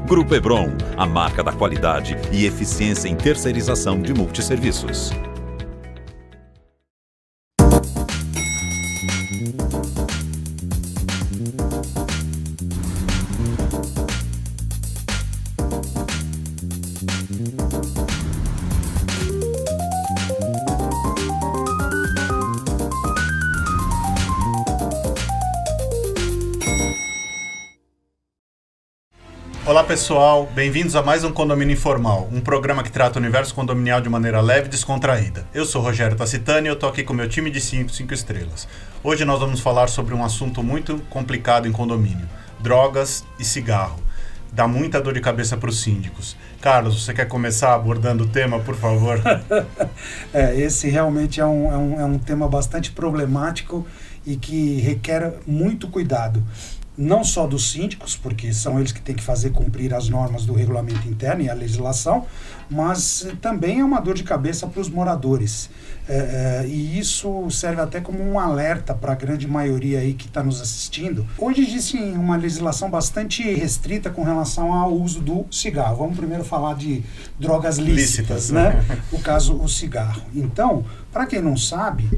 Grupo Hebron, a marca da qualidade e eficiência em terceirização de multisserviços. Olá pessoal, bem-vindos a mais um Condomínio Informal, um programa que trata o universo condominial de maneira leve e descontraída. Eu sou Rogério Tacitani e eu tô aqui com meu time de 5 estrelas. Hoje nós vamos falar sobre um assunto muito complicado em condomínio, drogas e cigarro. Dá muita dor de cabeça para os síndicos. Carlos, você quer começar abordando o tema, por favor? Esse realmente é um tema bastante problemático e que requer muito cuidado. Não só dos síndicos, porque são eles que têm que fazer cumprir as normas do regulamento interno e a legislação, mas também é uma dor de cabeça para os moradores. E isso serve até como um alerta para a grande maioria aí que está nos assistindo. Hoje existe uma legislação bastante restrita com relação ao uso do cigarro. Vamos primeiro falar de drogas lícitas, né? O caso, o cigarro. Então, para quem não sabe,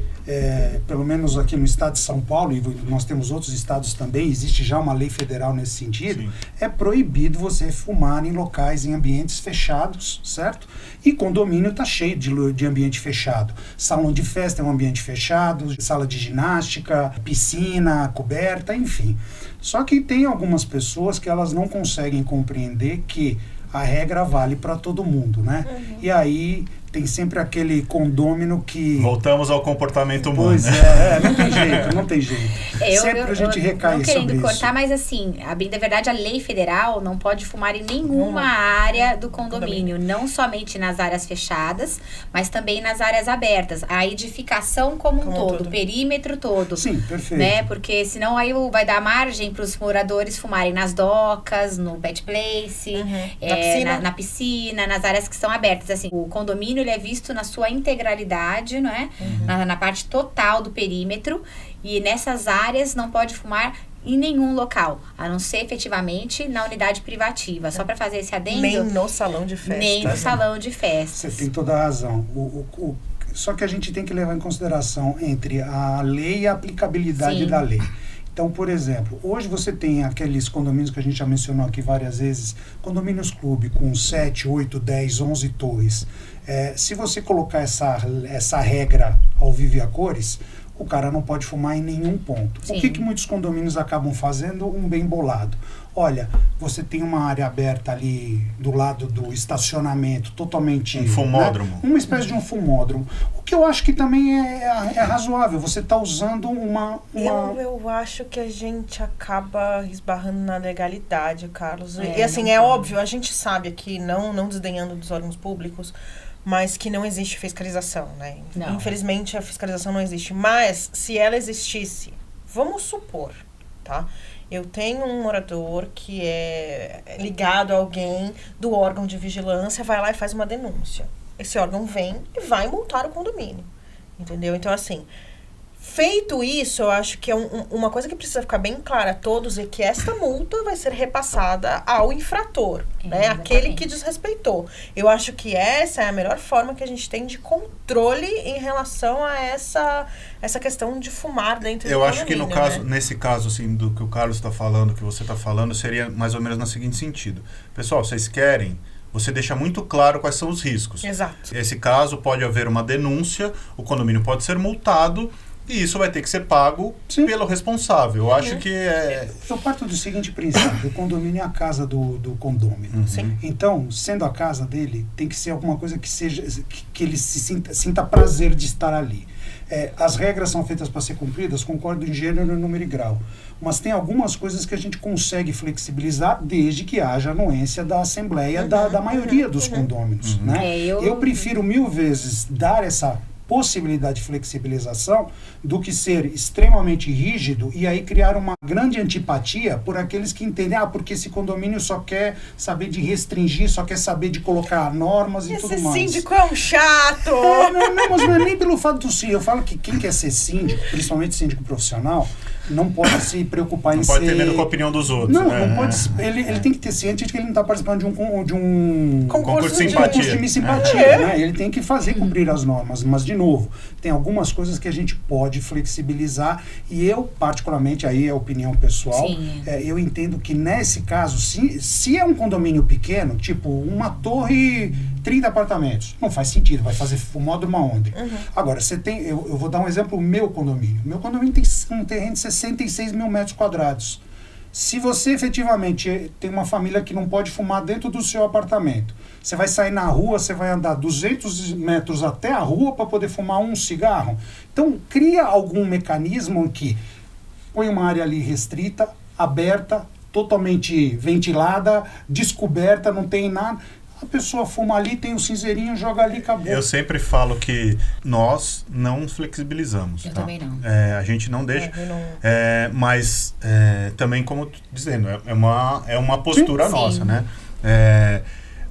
pelo menos aqui no estado de São Paulo, e nós temos outros estados também, existe já uma lei federal nesse sentido, sim, é proibido você fumar em locais, em ambientes fechados, certo? E condomínio está cheio de ambiente fechado. Salão de festa é um ambiente fechado, sala de ginástica, piscina, coberta, enfim. Só que tem algumas pessoas que elas não conseguem compreender que a regra vale para todo mundo, né? Uhum. E aí tem sempre aquele condômino que... Voltamos ao comportamento humano. Pois não tem jeito. Sempre a gente recai sobre isso. Não querendo cortar, mas assim, bem da verdade, a lei federal não pode fumar em nenhuma área do condomínio, não somente nas áreas fechadas, mas também nas áreas abertas. A edificação como um todo, o perímetro todo. Sim, perfeito. Né? Porque senão aí vai dar margem para os moradores fumarem nas docas, no pet place, na piscina, nas áreas que são abertas. Assim, o condomínio ele é visto na sua integralidade, não é? Na parte total do perímetro, e nessas áreas não pode fumar em nenhum local, a não ser efetivamente na unidade privativa. Só para fazer esse adendo. Nem no salão de festa. Nem no salão de festa. Você tem toda a razão. Só que a gente tem que levar em consideração entre a lei e a aplicabilidade, sim, da lei. Então, por exemplo, hoje você tem aqueles condomínios que a gente já mencionou aqui várias vezes, condomínios clube com 7, 8, 10, 11 torres. Se você colocar essa regra ao vivo e a cores, o cara não pode fumar em nenhum ponto. Sim. O que muitos condomínios acabam fazendo? Um bem bolado. Olha, você tem uma área aberta ali do lado do estacionamento, totalmente... Um fumódromo. Né? Uma espécie de um fumódromo. O que eu acho que também é razoável. Você está usando uma... Eu acho que a gente acaba esbarrando na legalidade, Carlos. E assim, é óbvio, a gente sabe aqui, não desdenhando dos órgãos públicos, mas que não existe fiscalização, né? Não. Infelizmente, a fiscalização não existe. Mas, se ela existisse, vamos supor, tá? Eu tenho um morador que é ligado a alguém do órgão de vigilância, vai lá e faz uma denúncia. Esse órgão vem e vai multar o condomínio, entendeu? Então, assim, feito isso, eu acho que é uma coisa que precisa ficar bem clara a todos é que esta multa vai ser repassada ao infrator, né? Aquele que desrespeitou. Eu acho que essa é a melhor forma que a gente tem de controle em relação a essa questão de fumar dentro do condomínio. Eu acho que no caso, nesse caso assim, do que o Carlos está falando, que você está falando, seria mais ou menos no seguinte sentido. Pessoal, vocês querem... Você deixa muito claro quais são os riscos. Exato. Nesse caso, pode haver uma denúncia, o condomínio pode ser multado e isso vai ter que ser pago, sim, pelo responsável. Eu acho que Eu parto do seguinte princípio, o condomínio é a casa do condômino. Sim. Então, sendo a casa dele, tem que ser alguma coisa que ele sinta prazer de estar ali. As regras são feitas para ser cumpridas, concordo em gênero, número e grau. Mas tem algumas coisas que a gente consegue flexibilizar desde que haja anuência da assembleia da maioria dos condôminos. Né? Eu prefiro 1000 vezes dar essa possibilidade de flexibilização do que ser extremamente rígido e aí criar uma grande antipatia por aqueles que entendem, porque esse condomínio só quer saber de restringir, só quer saber de colocar normas e tudo mais. Esse síndico é um chato! Mas não é nem pelo fato do síndico. Eu falo que quem quer ser síndico, principalmente síndico profissional, não pode se preocupar não em pode ser... ter medo com a opinião dos outros. Não, não pode. Ele tem que ter ciência de que ele não está participando de um concurso de simpatia. Concurso de simpatia, né? Ele tem que fazer cumprir as normas. Mas, de novo, tem algumas coisas que a gente pode flexibilizar. E eu, particularmente, aí é opinião pessoal, eu entendo que nesse caso, se é um condomínio pequeno, tipo uma torre, 30 apartamentos, não faz sentido, vai fazer fumódromo aonde? Agora, você tem, eu vou dar um exemplo, o meu condomínio. Meu condomínio tem um terreno de 66 mil metros quadrados. Se você efetivamente tem uma família que não pode fumar dentro do seu apartamento, você vai sair na rua, você vai andar 200 metros até a rua para poder fumar um cigarro. Então, cria algum mecanismo que põe uma área ali restrita, aberta, totalmente ventilada, descoberta, não tem nada. A pessoa fuma ali, tem um cinzeirinho, joga ali, acabou. Eu sempre falo que nós não flexibilizamos. Eu também não. A gente não deixa. Mas também, como dizendo, é uma postura nossa, né?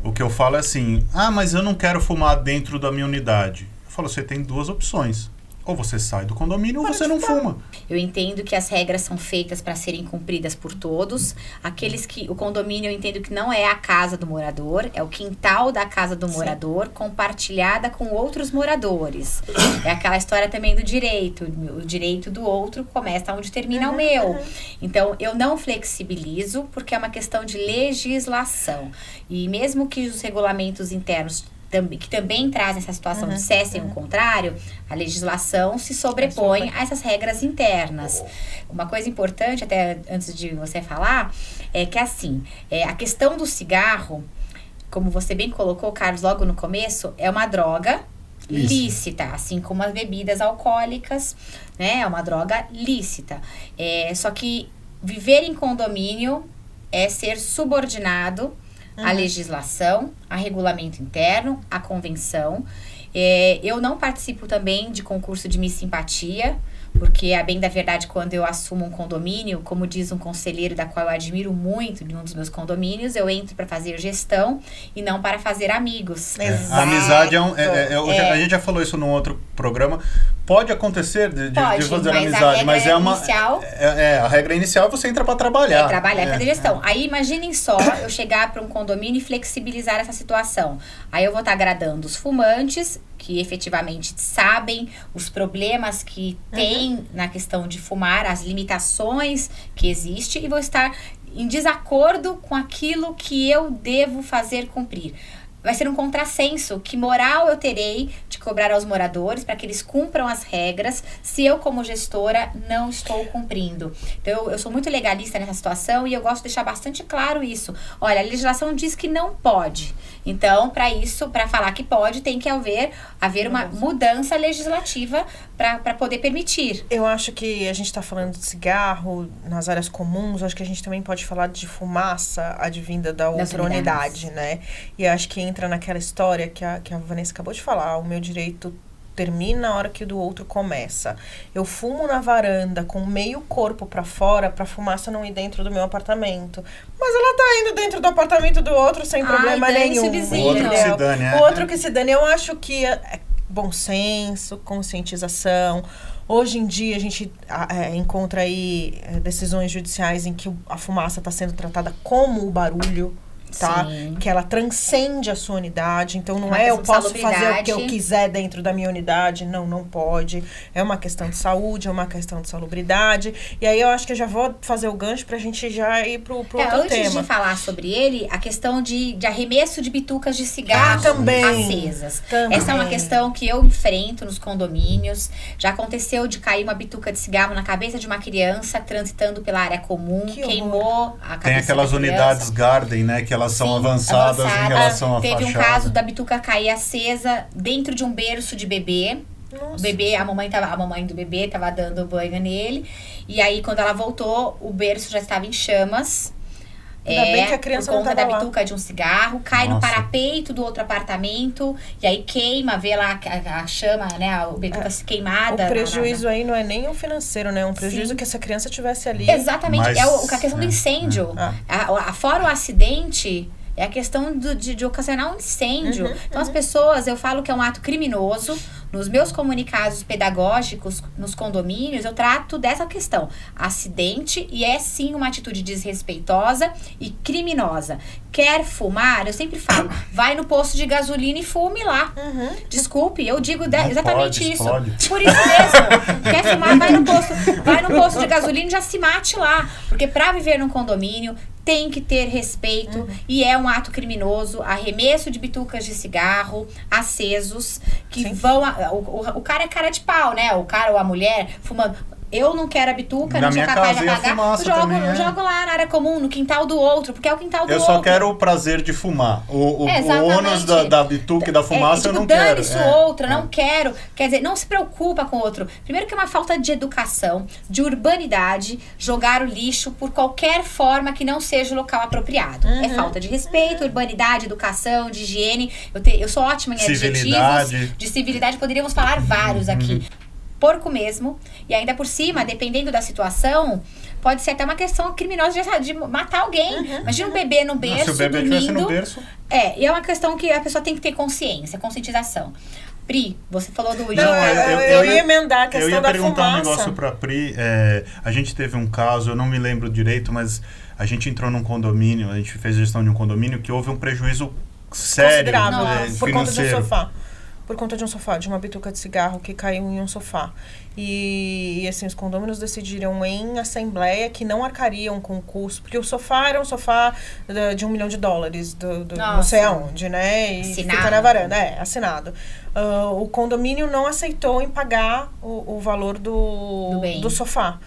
O que eu falo é assim, mas eu não quero fumar dentro da minha unidade. Eu falo, você tem duas opções. Ou você sai do condomínio ou você não fuma. Eu entendo que as regras são feitas para serem cumpridas por todos. Aqueles que... O condomínio eu entendo que não é a casa do morador, é o quintal da casa do morador, compartilhada com outros moradores. É aquela história também do direito. O direito do outro começa onde termina o meu. Então, eu não flexibilizo porque é uma questão de legislação. E mesmo que os regulamentos internos que também trazem essa situação dissessem o contrário, a legislação se sobrepõe a essas regras internas. Uma coisa importante, até antes de você falar, é que assim, a questão do cigarro, como você bem colocou, Carlos, logo no começo, é uma droga lícita, assim como as bebidas alcoólicas, né? É uma droga lícita. Só que viver em condomínio é ser subordinado à legislação, a regulamento interno, à convenção. Eu não participo também de concurso de Miss Simpatia, porque, a bem da verdade, quando eu assumo um condomínio, como diz um conselheiro da qual eu admiro muito, de um dos meus condomínios, eu entro para fazer gestão e não para fazer amigos. A amizade a gente já falou isso num outro programa. Pode acontecer de fazer amizade, mas a regra inicial é você entra para trabalhar. Trabalhar e fazer gestão. Aí imaginem só eu chegar para um condomínio e flexibilizar essa situação. Aí eu vou estar agradando os fumantes, que efetivamente sabem os problemas que tem na questão de fumar, as limitações que existem, e vou estar em desacordo com aquilo que eu devo fazer cumprir. Vai ser um contrassenso. Que moral eu terei de cobrar aos moradores para que eles cumpram as regras se eu, como gestora, não estou cumprindo? Então, eu sou muito legalista nessa situação e eu gosto de deixar bastante claro isso. Olha, a legislação diz que não pode. Então, para falar que pode, tem que haver uma mudança legislativa para poder permitir. Eu acho que a gente está falando de cigarro nas áreas comuns, acho que a gente também pode falar de fumaça advinda da outra unidade, né? E acho que entra naquela história que a Vanessa acabou de falar, o meu direito termina a hora que o do outro começa. Eu fumo na varanda com meio corpo para fora pra fumaça não ir dentro do meu apartamento. Mas ela tá indo dentro do apartamento do outro sem problema nenhum. O outro que se dane, O outro que se dane. Eu acho que é bom senso, conscientização. Hoje em dia a gente encontra aí decisões judiciais em que a fumaça está sendo tratada como o barulho. Tá? Que ela transcende a sua unidade. Então não eu posso fazer o que eu quiser dentro da minha unidade. Não pode. É uma questão de saúde, é uma questão de salubridade. E aí eu acho que eu já vou fazer o gancho pra gente já ir pro outro tema. Antes de falar sobre ele, a questão de arremesso de bitucas de cigarro acesas. Essa é uma questão que eu enfrento nos condomínios. Já aconteceu de cair uma bituca de cigarro na cabeça de uma criança transitando pela área comum, queimou a cabeça. Tem aquelas unidades Garden, né, que elas são avançadas em relação à fachada. Teve um caso da bituca cair acesa dentro de um berço de bebê. Nossa. O bebê, a mamãe do bebê estava dando banho nele. E aí, quando ela voltou, o berço já estava em chamas. Ainda bem que a criança por conta da lá. Bituca de um cigarro, cai no parapeito do outro apartamento, e aí queima, vê lá a chama, né, a bituca queimada. O prejuízo aí não é nem o financeiro, né, é um prejuízo que essa criança tivesse ali. Exatamente, a questão do incêndio. Fora o acidente, é a questão de ocasionar um incêndio. Então, as pessoas, eu falo que é um ato criminoso Nos meus comunicados pedagógicos, nos condomínios, eu trato dessa questão. Acidente, e é sim uma atitude desrespeitosa e criminosa. Quer fumar? Eu sempre falo, vai no posto de gasolina e fume lá. Desculpe, eu digo exatamente isso. Explode. Por isso mesmo. Quer fumar? Vai no posto de gasolina e já se mate lá. Porque para viver num condomínio, tem que ter respeito e é um ato criminoso. Arremesso de bitucas de cigarro acesos que vão... O cara é cara de pau, né? O cara ou a mulher fumando... Eu não quero a bituca, não sou capaz de apagar. Eu jogo lá na área comum, no quintal do outro, porque é o quintal do outro. Eu só quero o prazer de fumar. O ônus da bituca e da fumaça eu não quero. Dane-se outra, não quero. Quer dizer, não se preocupa com o outro. Primeiro que é uma falta de educação, de urbanidade, jogar o lixo por qualquer forma que não seja o local apropriado. É falta de respeito, urbanidade, educação, de higiene. Eu sou ótima em adjetivos. De civilidade, poderíamos falar vários aqui. Porco mesmo, e ainda por cima, dependendo da situação, pode ser até uma questão criminosa de matar alguém. Imagina um bebê no berço, se o bebê estivesse no berço... E é uma questão que a pessoa tem que ter consciência, conscientização. Pri, você falou do... Eu ia emendar a questão da fumaça. Eu ia perguntar um negócio pra Pri. A gente teve um caso, eu não me lembro direito, mas a gente entrou num condomínio, a gente fez gestão de um condomínio que houve um prejuízo sério por conta de um sofá. Por conta de um sofá, de uma bituca de cigarro que caiu em um sofá. E assim, os condôminos decidiram em assembleia que não arcariam com o custo, porque o sofá era um sofá de $1 milhão, não sei aonde, né? E assinado. Fica na varanda, assinado. O condomínio não aceitou em pagar o valor do sofá.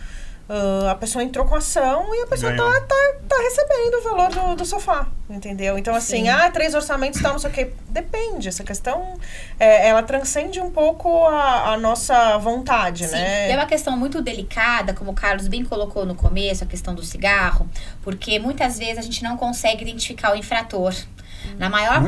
A pessoa entrou com ação e a pessoa tá recebendo o valor do sofá, entendeu? Então, assim, 3 orçamentos e tal, não sei o quê. Depende, essa questão, ela transcende um pouco a nossa vontade, né? É uma questão muito delicada, como o Carlos bem colocou no começo, a questão do cigarro, porque muitas vezes a gente não consegue identificar o infrator. Na maior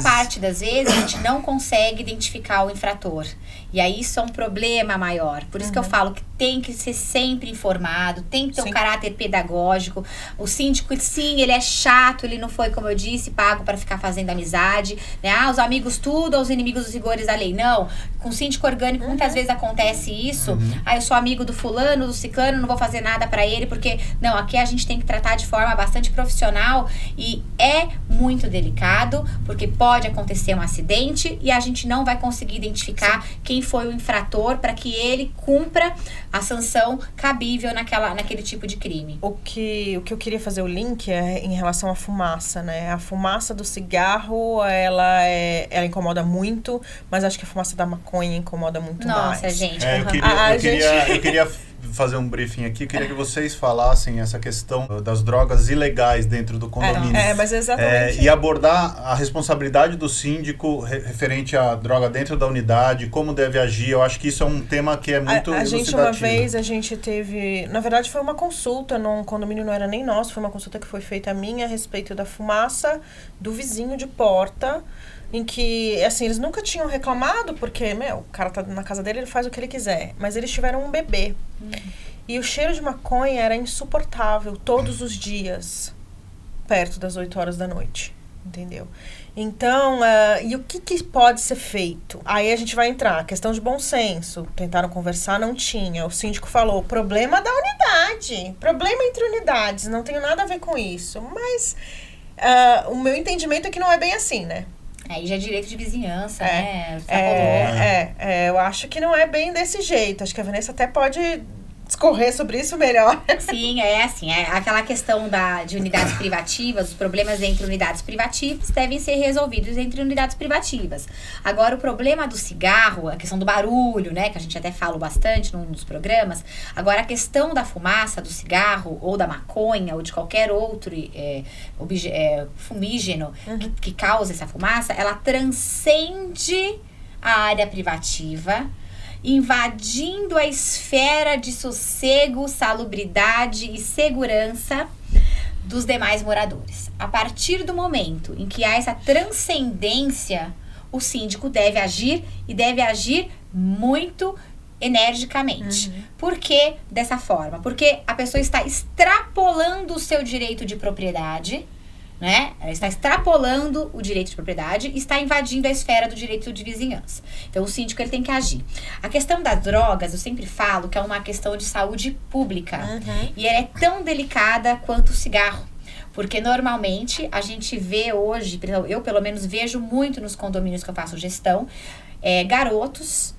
parte das vezes, a gente não consegue identificar o infrator. E aí isso é um problema maior. Por isso que eu falo que tem que ser sempre informado, tem que ter um caráter pedagógico. O síndico, sim, ele é chato, ele não foi, como eu disse, pago para ficar fazendo amizade, né? Os amigos tudo, os inimigos dos rigores da lei. Não, com síndico orgânico muitas vezes acontece isso. Eu sou amigo do fulano, do ciclano, não vou fazer nada para ele, porque... Não, aqui a gente tem que tratar de forma bastante profissional e é muito delicado, porque pode acontecer um acidente e a gente não vai conseguir identificar quem foi o infrator para que ele cumpra a sanção cabível naquele tipo de crime. O que eu queria fazer o link é em relação à fumaça, né? A fumaça do cigarro, ela incomoda muito, mas acho que a fumaça da maconha incomoda muito mais. Nossa, gente. Eu queria fazer um briefing aqui, eu queria que vocês falassem essa questão das drogas ilegais dentro do condomínio. Mas exatamente. E abordar a responsabilidade do síndico referente à droga dentro da unidade, como deve agir. Eu acho que isso é um tema que é muito elucidativo. Uma vez, a gente teve... Na verdade, foi uma consulta num condomínio, não era nem nosso, foi uma consulta que foi feita a mim a respeito da fumaça do vizinho de porta, em que, assim, eles nunca tinham reclamado, porque, o cara tá na casa dele, ele faz o que ele quiser. Mas eles tiveram um bebê. E o cheiro de maconha era insuportável todos os dias, perto das 8 horas da noite, entendeu? Então, e o que pode ser feito? Aí a gente vai entrar, questão de bom senso. Tentaram conversar, não tinha. O síndico falou, problema da unidade, problema entre unidades, não tem nada a ver com isso. Mas o meu entendimento é que não é bem assim, né? Aí já é direito de vizinhança, né? Eu acho que não é bem desse jeito. Acho que a Vanessa até pode discorrer sobre isso melhor. Sim, aquela questão de unidades privativas, os problemas entre unidades privativas devem ser resolvidos entre unidades privativas. Agora, o problema do cigarro, a questão do barulho, né, que a gente até fala bastante num dos programas. Agora, a questão da fumaça do cigarro, ou da maconha, ou de qualquer outro fumígeno que causa essa fumaça, ela transcende a área privativa, invadindo a esfera de sossego, salubridade e segurança dos demais moradores. A partir do momento em que há essa transcendência, o síndico deve agir e deve agir muito energicamente. Por que dessa forma? Porque a pessoa está extrapolando o seu direito de propriedade, né? Ela está extrapolando o direito de propriedade e está invadindo a esfera do direito de vizinhança. Então, o síndico ele tem que agir. A questão das drogas, eu sempre falo que é uma questão de saúde pública. E ela é tão delicada quanto o cigarro. Porque normalmente a gente vê hoje, eu pelo menos vejo muito nos condomínios que eu faço gestão, garotos,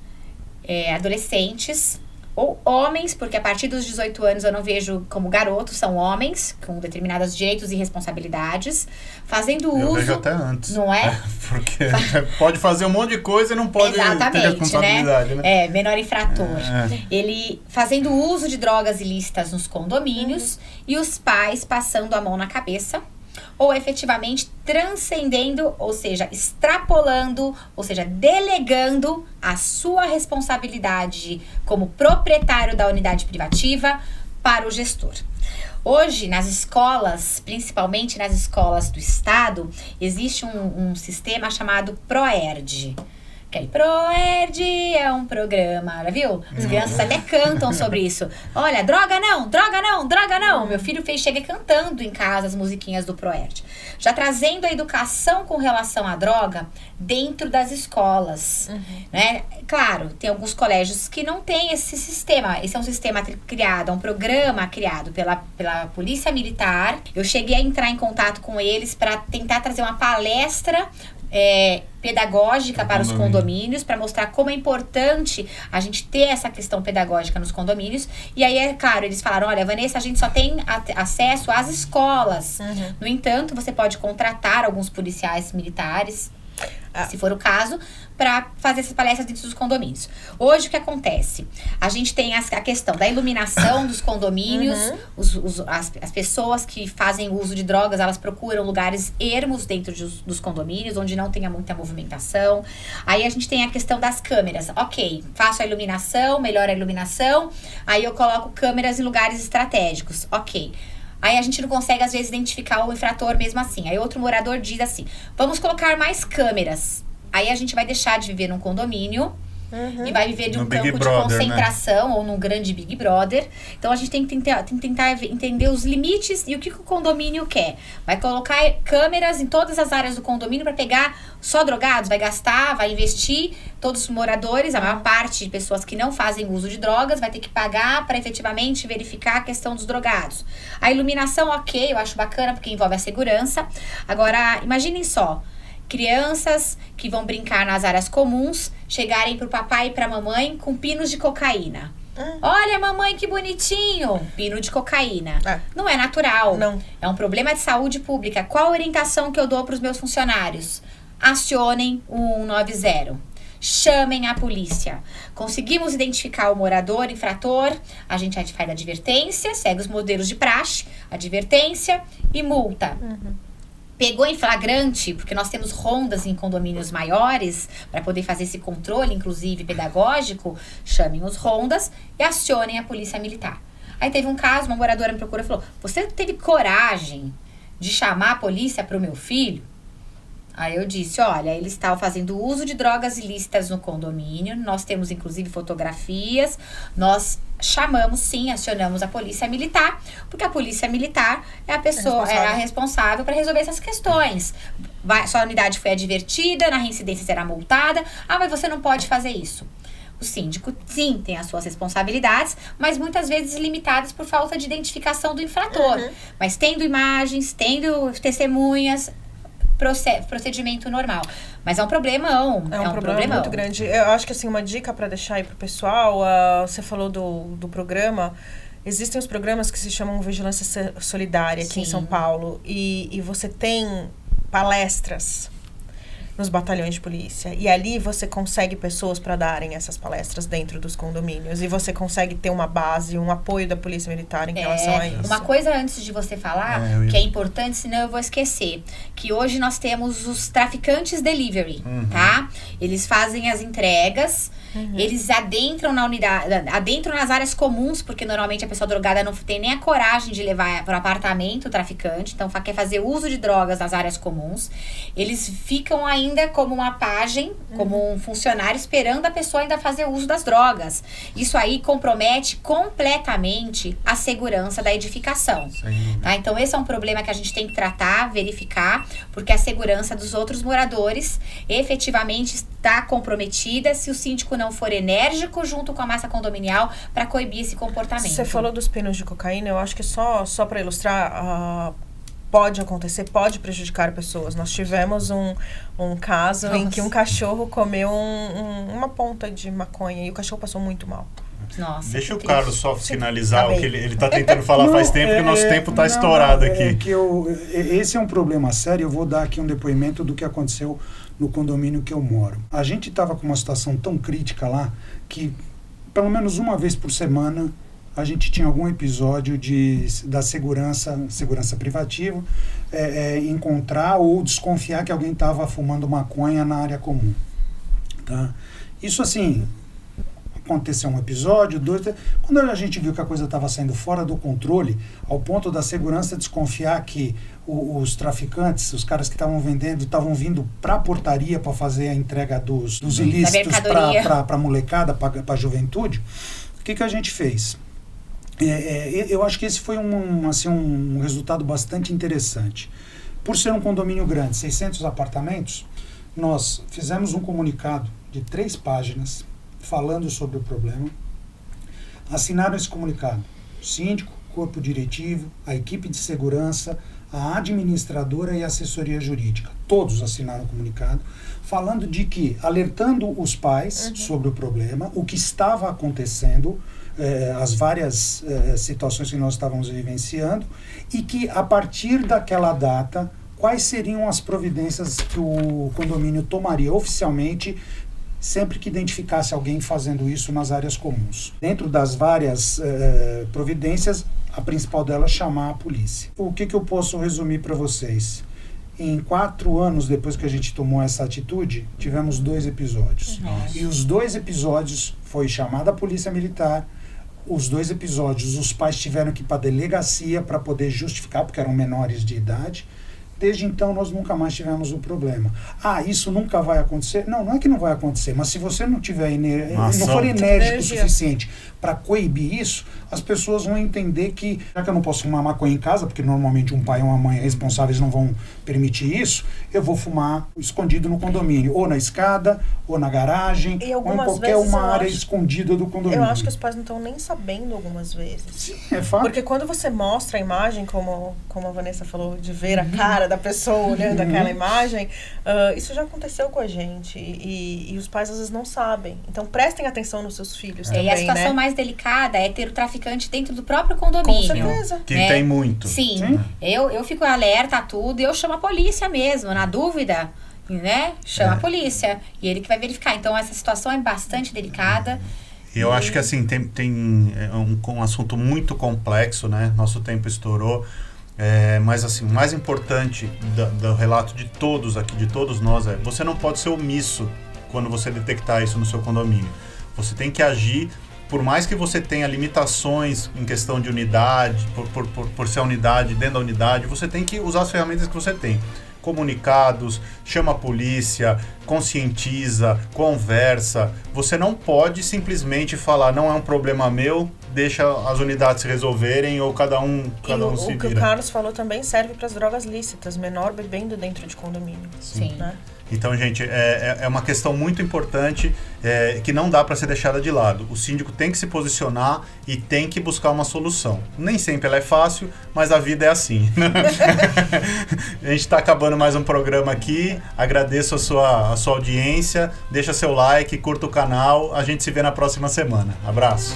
adolescentes, ou homens, porque a partir dos 18 anos eu não vejo como garotos, são homens com determinados direitos e responsabilidades, fazendo uso... Eu vejo até antes. Não é? Porque pode fazer um monte de coisa e não pode ter responsabilidade, né? Menor infrator. Ele fazendo uso de drogas ilícitas nos condomínios e os pais passando a mão na cabeça, ou efetivamente transcendendo, ou seja, extrapolando, ou seja, delegando a sua responsabilidade como proprietário da unidade privativa para o gestor. Hoje, nas escolas, principalmente nas escolas do Estado, existe um sistema chamado ProERD. ProERD é um programa, já viu? As crianças até cantam sobre isso. Olha, droga não, droga não, droga não. Meu filho chega cantando em casa as musiquinhas do ProERD. Já trazendo a educação com relação à droga dentro das escolas. Né? Claro, tem alguns colégios que não têm esse sistema. Esse é um sistema criado, é um programa criado pela Polícia Militar. Eu cheguei a entrar em contato com eles para tentar trazer uma palestra pedagógica para os condomínios, para mostrar como é importante a gente ter essa questão pedagógica nos condomínios. E aí, é claro, eles falaram, olha, Vanessa, a gente só tem acesso às escolas. No entanto, você pode contratar alguns policiais militares, se for o caso, para fazer essas palestras dentro dos condomínios. Hoje, o que acontece? A gente tem a questão da iluminação dos condomínios, as pessoas que fazem uso de drogas, elas procuram lugares ermos dentro dos condomínios, onde não tenha muita movimentação. Aí a gente tem a questão das câmeras. Ok, faço a iluminação, melhoro a iluminação, aí eu coloco câmeras em lugares estratégicos. Ok. Aí a gente não consegue, às vezes, identificar o infrator mesmo assim. Aí outro morador diz assim, vamos colocar mais câmeras. Aí a gente vai deixar de viver num condomínio e vai viver de um campo de concentração, né? Ou num grande Big Brother. Então a gente tem que tentar entender os limites e o que o condomínio quer. Vai colocar câmeras em todas as áreas do condomínio para pegar só drogados? Vai gastar, vai investir. Todos os moradores, a maior parte de pessoas que não fazem uso de drogas, vai ter que pagar para efetivamente verificar a questão dos drogados. A iluminação, ok, eu acho bacana porque envolve a segurança. Agora, imaginem só. Crianças que vão brincar nas áreas comuns, chegarem pro papai e pra mamãe com pinos de cocaína. Olha, mamãe, que bonitinho! Pino de cocaína. Não é natural. Não. É um problema de saúde pública. Qual a orientação que eu dou pros meus funcionários? Acionem o 190. Chamem a polícia. Conseguimos identificar o morador, infrator, a gente faz advertência, segue os modelos de praxe, advertência e multa. Pegou em flagrante, porque nós temos rondas em condomínios maiores, para poder fazer esse controle, inclusive pedagógico, chamem os rondas e acionem a polícia militar. Aí teve um caso, uma moradora me procurou e falou, você teve coragem de chamar a polícia para o meu filho? Aí eu disse, olha, eles estavam fazendo uso de drogas ilícitas no condomínio, nós temos inclusive fotografias, nós chamamos sim, acionamos a polícia militar, porque a polícia militar é a pessoa, é a responsável para resolver essas questões. Sua unidade foi advertida, na reincidência será multada, mas você não pode fazer isso. O síndico, sim, tem as suas responsabilidades, mas muitas vezes limitadas por falta de identificação do infrator. Mas tendo imagens, tendo testemunhas, procedimento normal. Mas é um problemão. É um problema muito grande. Eu acho que, assim, uma dica para deixar aí pro pessoal, você falou do programa. Existem os programas que se chamam Vigilância Solidária aqui em São Paulo. E você tem palestras nos batalhões de polícia. E ali você consegue pessoas para darem essas palestras dentro dos condomínios. E você consegue ter uma base, um apoio da polícia militar em relação a isso. Uma coisa antes de você falar, que é importante, senão eu vou esquecer. Que hoje nós temos os traficantes delivery, tá? Eles fazem as entregas, eles adentram na unidade, adentram nas áreas comuns, porque normalmente a pessoa drogada não tem nem a coragem de levar para o apartamento o traficante. Então quer fazer uso de drogas nas áreas comuns. Eles ficam ainda ainda como uma pajem, como um funcionário esperando a pessoa ainda fazer uso das drogas. Isso aí compromete completamente a segurança da edificação. Tá? Então esse é um problema que a gente tem que tratar, verificar, porque a segurança dos outros moradores efetivamente está comprometida se o síndico não for enérgico junto com a massa condominial para coibir esse comportamento. Você falou dos pinos de cocaína, eu acho que só para ilustrar, pode acontecer, pode prejudicar pessoas. Nós tivemos um caso em que um cachorro comeu uma ponta de maconha e o cachorro passou muito mal. Nossa, deixa o Carlos só finalizar tá o que ele está tentando falar faz tempo, que o nosso tempo está estourado aqui. Esse é um problema sério. Eu vou dar aqui um depoimento do que aconteceu no condomínio que eu moro. A gente estava com uma situação tão crítica lá que, pelo menos uma vez por semana, a gente tinha algum episódio da segurança privativa, encontrar ou desconfiar que alguém estava fumando maconha na área comum. Tá? Isso assim, aconteceu um episódio, 2... Quando a gente viu que a coisa estava saindo fora do controle, ao ponto da segurança desconfiar que os traficantes, os caras que estavam vendendo, estavam vindo para a portaria para fazer a entrega dos ilícitos para a molecada, para a juventude, o que a gente fez? Eu acho que esse foi um resultado bastante interessante. Por ser um condomínio grande, 600 apartamentos, nós fizemos um comunicado de 3 páginas falando sobre o problema. Assinaram esse comunicado o síndico, corpo diretivo, a equipe de segurança, a administradora e a assessoria jurídica. Todos assinaram o comunicado, falando de que, alertando os pais sobre o problema, o que estava acontecendo, as várias situações que nós estávamos vivenciando, e que, a partir daquela data, quais seriam as providências que o condomínio tomaria oficialmente sempre que identificasse alguém fazendo isso nas áreas comuns. Dentro das várias providências, a principal delas é chamar a polícia. O que eu posso resumir para vocês? Em 4 anos depois que a gente tomou essa atitude, tivemos 2 episódios. E os 2 episódios foi chamada a polícia militar. Os 2 episódios, os pais tiveram que ir para a delegacia para poder justificar, porque eram menores de idade. Desde então, nós nunca mais tivemos o problema. Isso nunca vai acontecer? Não é que não vai acontecer, mas se você não tiver não for enérgico o suficiente para coibir isso, as pessoas vão entender que, já que eu não posso fumar maconha em casa, porque normalmente um pai ou uma mãe responsáveis não vão permitir isso, eu vou fumar escondido no condomínio, ou na escada, ou na garagem, ou em qualquer área escondida do condomínio. Eu acho que os pais não estão nem sabendo algumas vezes. Sim, é fato. Porque quando você mostra a imagem, como a Vanessa falou, de ver a cara da pessoa olhando aquela imagem, isso já aconteceu com a gente. E os pais às vezes não sabem. Então prestem atenção nos seus filhos também, e a situação mais delicada é ter o traficante dentro do próprio condomínio. Com certeza. Que tem muito. Sim. Eu fico alerta a tudo e eu chamo a polícia mesmo. Na dúvida, né? Chama a polícia. E ele que vai verificar. Então essa situação é bastante delicada. Eu acho que assim, tem um assunto muito complexo, né? Nosso tempo estourou. Mas assim, o mais importante do relato de todos aqui, de todos nós, você não pode ser omisso quando você detectar isso no seu condomínio. Você tem que agir, por mais que você tenha limitações em questão de unidade, por ser a unidade, dentro da unidade, você tem que usar as ferramentas que você tem. Comunicados, chama a polícia, conscientiza, conversa. Você não pode simplesmente falar, não é um problema meu, deixa as unidades se resolverem ou cada um se vira. O que o Carlos falou também serve para as drogas lícitas, menor bebendo dentro de condomínio. Sim. Né? Então, gente, é uma questão muito importante que não dá para ser deixada de lado. O síndico tem que se posicionar e tem que buscar uma solução. Nem sempre ela é fácil, mas a vida é assim. A gente está acabando mais um programa aqui. Agradeço a sua audiência. Deixa seu like, curta o canal. A gente se vê na próxima semana. Abraço.